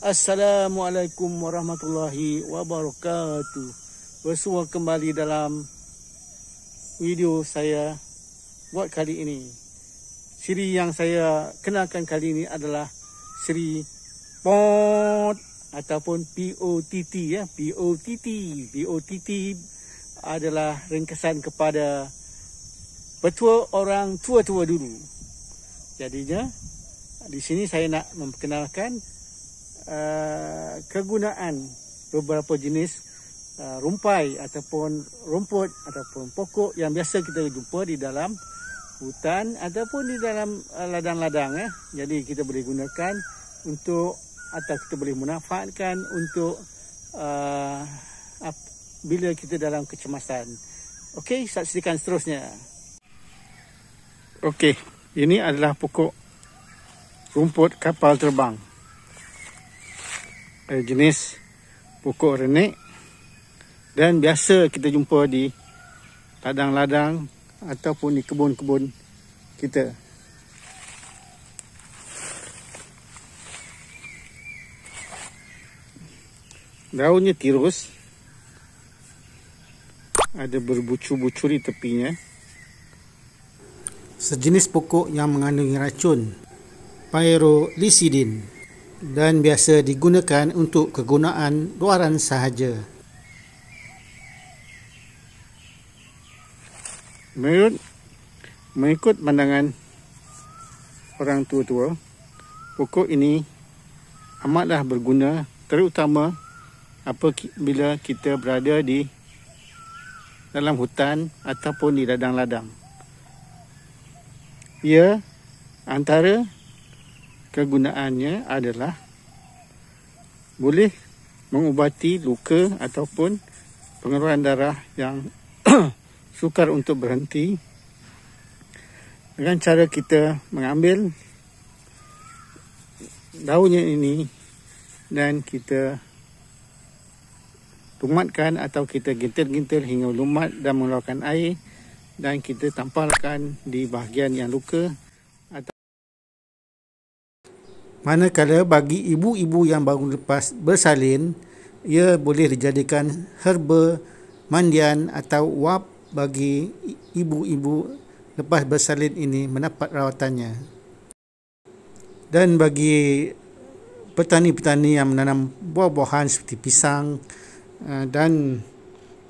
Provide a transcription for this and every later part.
Assalamualaikum warahmatullahi wabarakatuh. Bersua kembali dalam video saya buat kali ini. Siri yang saya kenalkan kali ini adalah siri POTT ataupun POTT ya. POTT adalah ringkasan kepada petua orang tua-tua dulu. Jadinya di sini saya nak memperkenalkan kegunaan beberapa jenis rumpai ataupun rumput ataupun pokok yang biasa kita jumpa di dalam hutan ataupun di dalam ladang-ladang ya. Jadi kita boleh gunakan untuk atau kita boleh manfaatkan untuk bila kita dalam kecemasan. Okey, saksikan seterusnya. Okey, ini adalah pokok rumput kapal terbang. Jenis pokok renek dan biasa kita jumpa di ladang-ladang ataupun di kebun-kebun kita. Daunnya tirus, ada berbucur-bucur di tepinya. Sejenis pokok yang mengandungi racun pyrolysidin dan biasa digunakan untuk kegunaan luaran sahaja. Mengikut pandangan orang tua-tua, pokok ini amatlah berguna terutama apabila kita berada di dalam hutan ataupun di ladang-ladang. Ia antara kegunaannya adalah boleh mengubati luka ataupun pengeluaran darah yang sukar untuk berhenti dengan cara kita mengambil daunnya ini dan kita lumatkan atau kita gintir-gintir hingga lumat dan mengeluarkan air dan kita tampalkan di bahagian yang luka. Manakala bagi ibu-ibu yang baru lepas bersalin, ia boleh dijadikan herba mandian atau wap bagi ibu-ibu lepas bersalin ini mendapat rawatannya. Dan bagi petani-petani yang menanam buah-buahan seperti pisang dan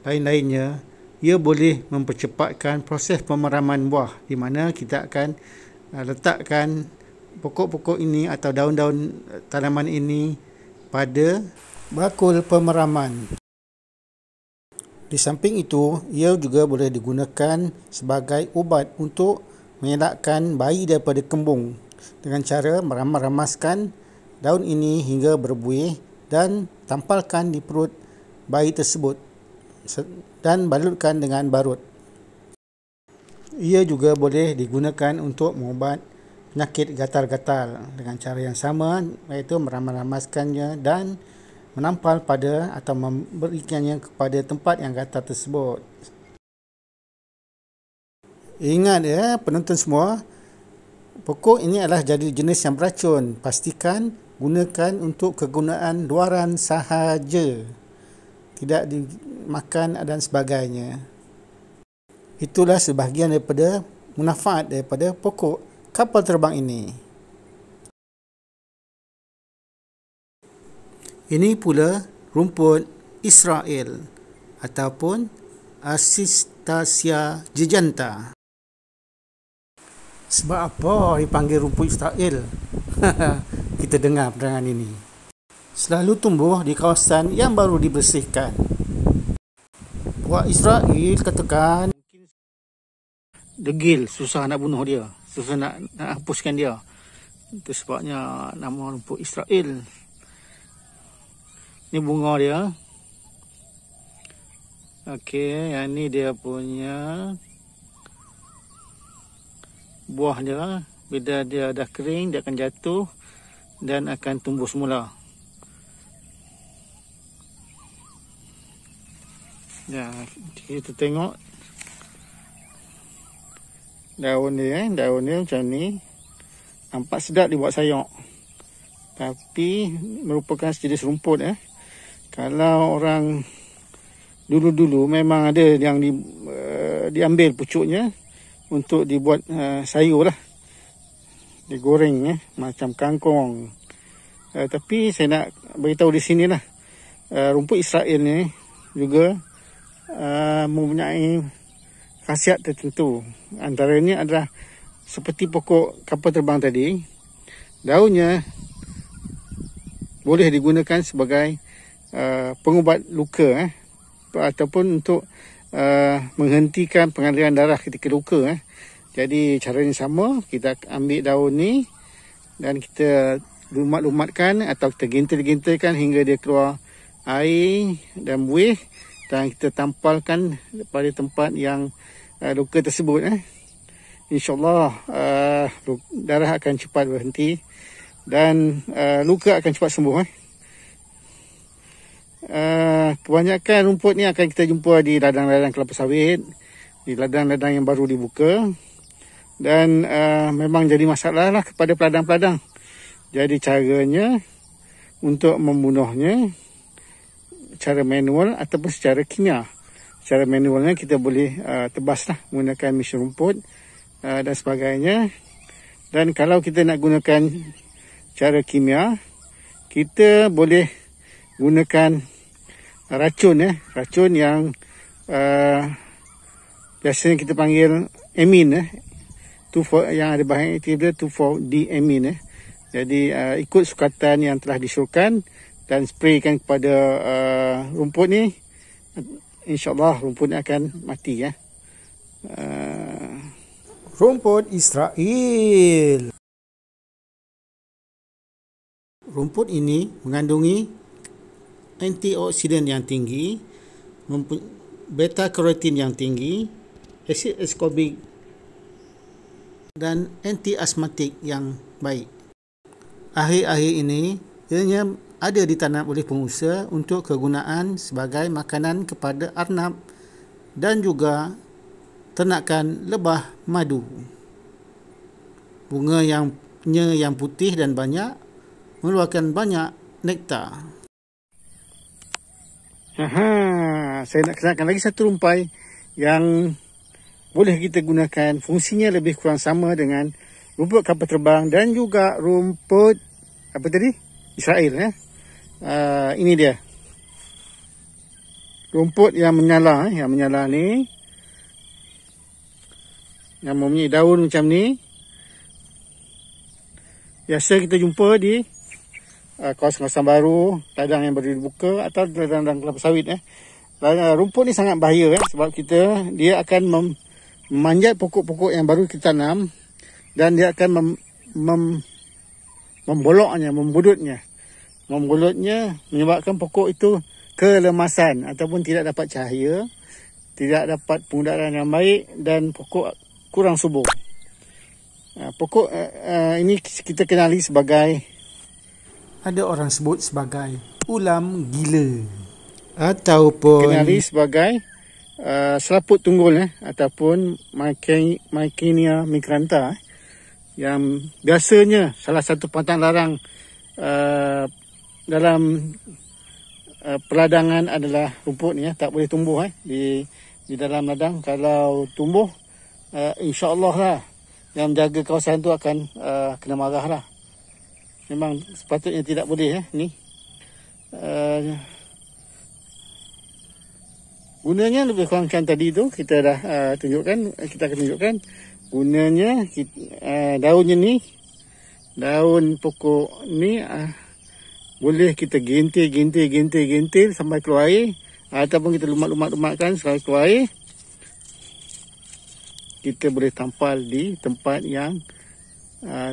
lain-lainnya, ia boleh mempercepatkan proses pemeraman buah di mana kita akan letakkan pokok-pokok ini atau daun-daun tanaman ini pada bakul pemeraman. Di samping itu, ia juga boleh digunakan sebagai ubat untuk mengelakkan bayi daripada kembung dengan cara meramas-ramaskan daun ini hingga berbuih dan tampalkan di perut bayi tersebut dan balutkan dengan barut. Ia juga boleh digunakan untuk mengubat penyakit gatal-gatal dengan cara yang sama, iaitu meramas-ramaskannya dan menampal pada atau memberikannya kepada tempat yang gatal tersebut. Ingat ya penonton semua, pokok ini adalah jadi jenis yang beracun. Pastikan gunakan untuk kegunaan luaran sahaja, tidak dimakan dan sebagainya. Itulah sebahagian daripada manfaat daripada pokok kapal terbang ini. Ini pula rumput Israel ataupun Acacia giganta. Sebab apa dipanggil rumput Israel? Kita dengar penerangan ini. Selalu tumbuh di kawasan yang baru dibersihkan. Buat Israel katakan degil, susah nak bunuh dia, susah nak hapuskan dia. Itu sebabnya nama rumput Israel. Ni bunga dia. Okey, yang ni dia punya buah dia. Bila dia dah kering, dia akan jatuh dan akan tumbuh semula. Ya, kita tengok daun dia macam ni. Nampak sedap dibuat sayur. tapi merupakan sejenis rumput. Kalau orang dulu-dulu memang ada yang diambil pucuknya untuk dibuat sayur lah, digoreng macam kangkung. Tapi saya nak beritahu di sini lah, rumput Israel ni juga mempunyai khasiat tertentu. Antaranya adalah seperti pokok kapal terbang tadi, daunnya boleh digunakan sebagai pengubat luka ataupun untuk menghentikan pengaliran darah ketika luka. Jadi caranya sama, kita ambil daun ni dan kita lumat-lumatkan atau kita gentil-gentilkan hingga dia keluar air dan buih, dan kita tampalkan pada tempat yang luka tersebut. InsyaAllah darah akan cepat berhenti dan luka akan cepat sembuh. Kebanyakan rumput ni akan kita jumpa di ladang-ladang kelapa sawit, di ladang-ladang yang baru dibuka, dan memang jadi masalah lah kepada peladang-peladang. Jadi caranya untuk membunuhnya cara manual ataupun secara kimia. Secara manualnya kita boleh tebas lah menggunakan mesin rumput dan sebagainya. Dan kalau kita nak gunakan cara kimia, kita boleh gunakan racun yang biasanya kita panggil amin, yang ada bahan aktif dia 2,4-D-amin. Jadi ikut sukatan yang telah disuruhkan dan spraykan kepada rumput ni, InsyaAllah rumput ni akan mati. Rumput Israel. Rumput ini mengandungi antioksidan yang tinggi, beta-karotin yang tinggi, asid ascorbic dan anti-asmatik yang baik. Akhir-akhir ini ianya ada ditanam oleh pengusaha untuk kegunaan sebagai makanan kepada arnab dan juga ternakan lebah madu. Bunga yang putih dan banyak mengeluarkan banyak nektar. Saya nak kenalkan lagi satu rumpai yang boleh kita gunakan. Fungsinya lebih kurang sama dengan rumput kapal terbang dan juga rumput apa tadi? Israel. Ini dia. Rumput yang menyala, ni yang mempunyai daun macam ni. Biasa kita jumpa di kawasan-kawasan baru, ladang yang baru dibuka atau ladang kelapa sawit. Rumput ni sangat bahaya sebab dia akan memanjat pokok-pokok yang baru kita tanam dan dia akan memboloknya, membudutnya, menyebabkan pokok itu kelemasan ataupun tidak dapat cahaya, tidak dapat pengudaraan yang baik dan pokok kurang subur. Pokok ini kita kenali sebagai, ada orang sebut sebagai ulam gila ataupun kenali sebagai selaput tunggul ataupun Mycenia migranta, yang biasanya salah satu pantang larang dalam peladangan adalah rumput ni tak boleh tumbuh di dalam ladang. Kalau tumbuh, insya-Allah lah yang menjaga kawasan tu akan kena marah lah. Memang sepatutnya tidak boleh ni. Gunanya lebih kurang tadi tu kita dah tunjukkan, kita akan tunjukkan gunanya. Daunnya ni, daun pokok ni boleh kita gentil sampai keluar air, ataupun kita lumat-lumatkan sampai keluar air. Kita boleh tampal di tempat yang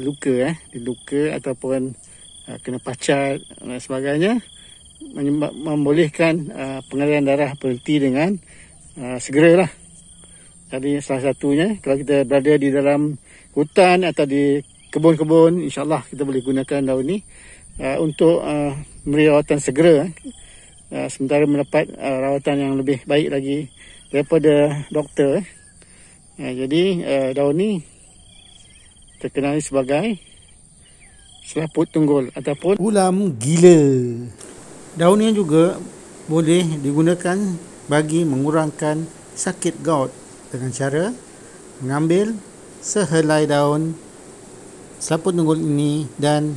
luka, di luka ataupun kena pacat dan sebagainya, membolehkan pengaliran darah berhenti dengan segera lah. Jadi salah satunya kalau kita berada di dalam hutan atau di kebun-kebun, insyaAllah kita boleh gunakan daun ni untuk memberi rawatan segera, sementara mendapat rawatan yang lebih baik lagi daripada doktor. Jadi daun ni terkenali sebagai selaput tunggul ataupun ulam gila. daun ini juga boleh digunakan bagi mengurangkan sakit gout dengan cara mengambil sehelai daun selaput tunggul ini dan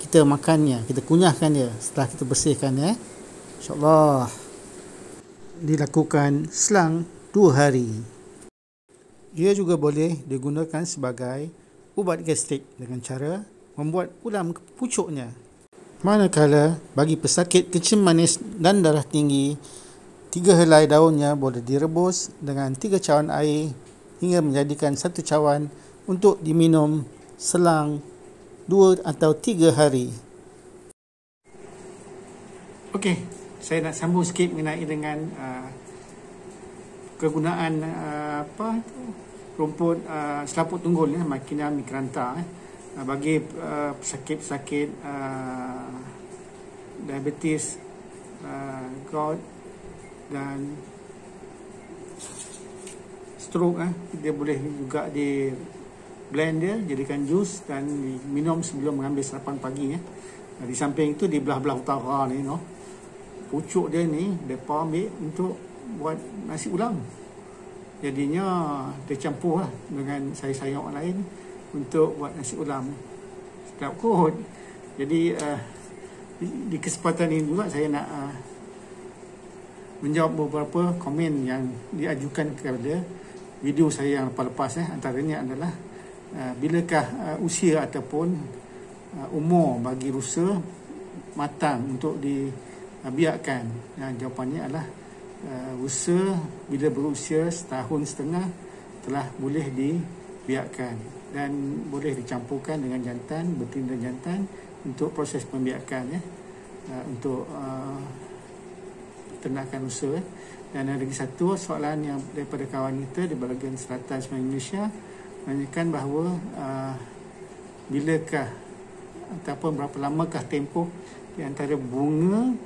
kita makannya, kita kunyahkan dia setelah kita bersihkan ya. InsyaAllah dilakukan selang 2 hari. Dia juga boleh digunakan sebagai ubat gastrik dengan cara membuat ulam pucuknya. Manakala bagi pesakit kencing manis dan darah tinggi, 3 helai daunnya boleh direbus dengan 3 cawan air hingga menjadikan 1 cawan untuk diminum selang 2 atau 3 hari. Okey, saya nak sambung sikit mengenai dengan kegunaan rumput selaput tunggul ni, Makinia micrantha bagi pesakit-pesakit diabetes, gout dan stroke. Dia boleh juga di blend dia jadikan jus dan minum sebelum mengambil sarapan pagi. Di samping itu di belah-belah utara ni, pucuk dia ni mereka ambil untuk buat nasi ulam. Jadinya dia campur dengan sayur-sayur lain untuk buat nasi ulam. Sedap kot. Jadi di kesempatan ini juga saya nak menjawab beberapa komen yang diajukan kepada video saya yang lepas-lepas. Antaranya adalah bilakah usia ataupun umur bagi rusa matang untuk dibiarkan. Jawapannya adalah rusa bila berusia 1.5 tahun telah boleh dibiarkan dan boleh dicampurkan dengan jantan, betina jantan untuk proses pembiakan untuk ternakan rusa. Dan ada lagi satu soalan yang daripada kawan kita di bahagian selatan Malaysia menanyakan bahawa bilakah ataupun berapa lamakah tempoh di antara bunga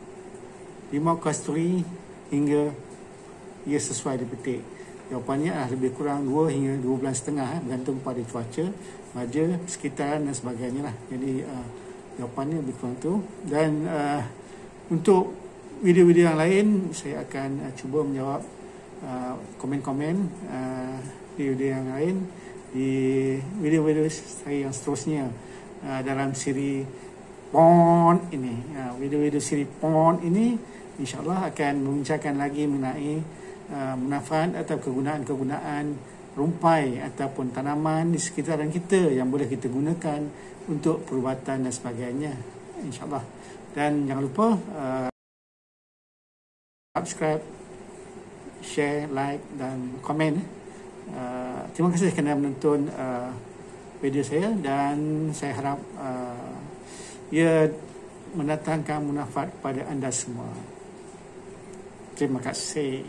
limau kasturi hingga ia sesuai dipetik. Jawapannya adalah lebih kurang 2 hingga 2 bulan setengah, bergantung pada cuaca, baja, sekitaran dan sebagainya lah. Jadi jawapannya lebih kurang tu. Dan untuk video-video yang lain saya akan cuba menjawab komen-komen di video yang lain, di video-video saya yang seterusnya dalam siri PON ini. Video-video siri PON ini InsyaAllah akan membincangkan lagi mengenai manfaat atau kegunaan-kegunaan rumpai ataupun tanaman di sekitaran kita yang boleh kita gunakan untuk perubatan dan sebagainya, InsyaAllah. Dan jangan lupa subscribe, share, like dan komen. Terima kasih kerana menonton video saya dan saya harap ia mendatangkan manfaat kepada anda semua. Terima kasih.